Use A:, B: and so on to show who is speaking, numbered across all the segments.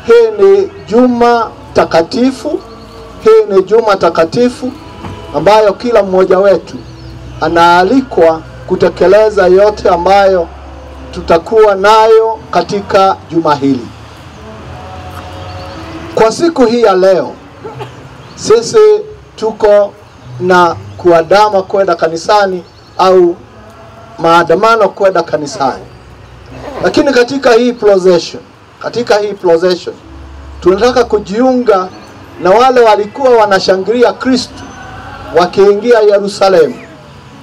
A: hii ni juma takatifu. Hii ni juma takatifu ambayo kila mmoja wetu anaalikwa kutekeleza yote ambayo tutakuwa nayo katika juma hili. Kwa siku hii ya leo, sisi tuko na kuandama kwenda kanisani au maandamano kwenda kanisani. Lakini katika hii procession tunataka kujiunga na wale walikuwa wanashangilia Kristo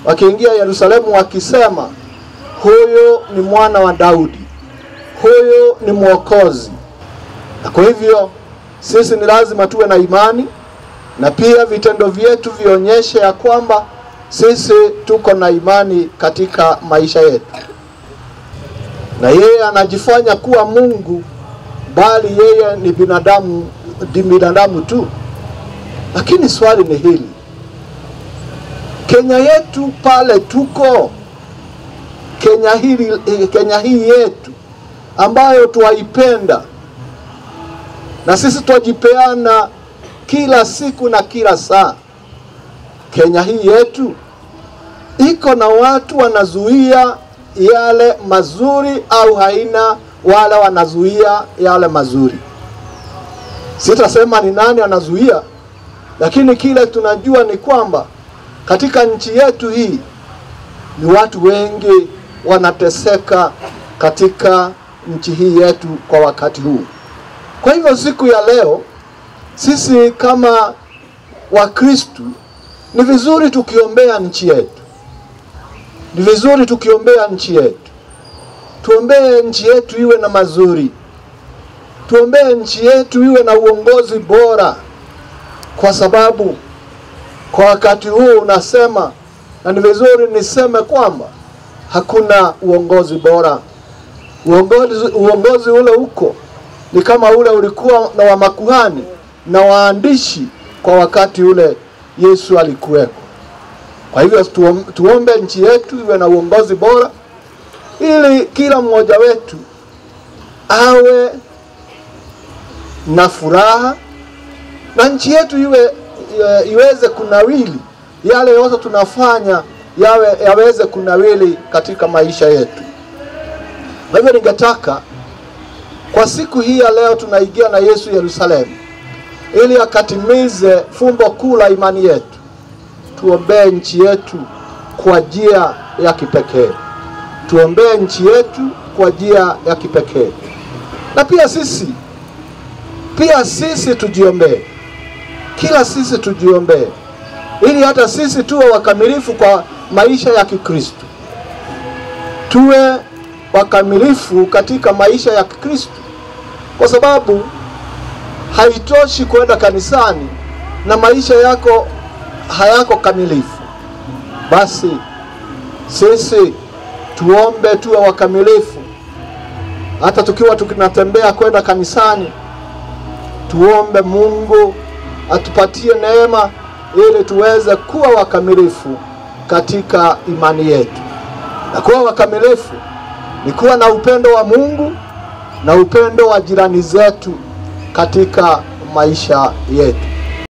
A: wakiingia Yerusalemu wakisema, huyu ni mwana wa Daudi, huyu ni mwokozi. Na kwa hivyo sisi ni lazima tuwe na imani, na pia vitendo vyetu vionyeshe ya kwamba sisi tuko na imani katika maisha yetu. Na yeye anajifanya kuwa Mungu, bali yeye ni binadamu tu. Lakini swali ni hili: Kenya yetu pale tuko, Kenya hii yetu ambayo tuwaipenda na sisi tujipeana kila siku na kila saa, Kenya hii yetu iko na watu wanazuia yale mazuri, au haina wale wanazuia yale mazuri? Sitasema ni nani anazuia, lakini kile tunajua ni kwamba katika nchi yetu hii ni watu wengi wanateseka katika nchi hii yetu kwa wakati huu. Kwa hivyo siku ya leo sisi kama Wakristo ni vizuri tukiombea nchi yetu. Ni vizuri tukiombea nchi yetu. Tuombee nchi yetu iwe na mazuri. Tuombee nchi yetu iwe na uongozi bora, kwa sababu kwa wakati huu unasema, na ni vizuri niseme kwamba hakuna uongozi bora. Uongozi ule uko ni kama ule ulikuwa na wa makuhani na waandishi kwa wakati ule Yesu alikuwepo. Kwa hivyo tuombe nchi yetu iwe na uongozi bora, ili kila mmoja wetu awe na furaha, na nchi yetu iweze kunawili, yale yote tunafanya yaweze kunawili katika maisha yetu. Kwa hivyo ningetaka kwa siku hii ya leo tunaingia na Yesu Yerusalemu, ili akatimize fumbo kuu la imani yetu. Tuombee nchi yetu kwa njia ya kipekee. Tuombee nchi yetu kwa njia ya kipekee. Na pia sisi tujiombee. Kila sisi tujiombee, ili hata sisi tuwe wakamilifu kwa maisha ya Kikristo. Tuwe wakamilifu katika maisha ya Kikristo, kwa sababu haitoshi kwenda kanisani na maisha yako hayako kamilifu. Basi sisi tuombe tuwe wakamilifu. Hata tukiwa tunatembea kwenda kanisani, tuombe Mungu atupatie neema ili tuweze kuwa wakamilifu katika imani yetu. Na kuwa wakamilifu ni kuwa na upendo wa Mungu na upendo wa jirani zetu katika maisha yetu.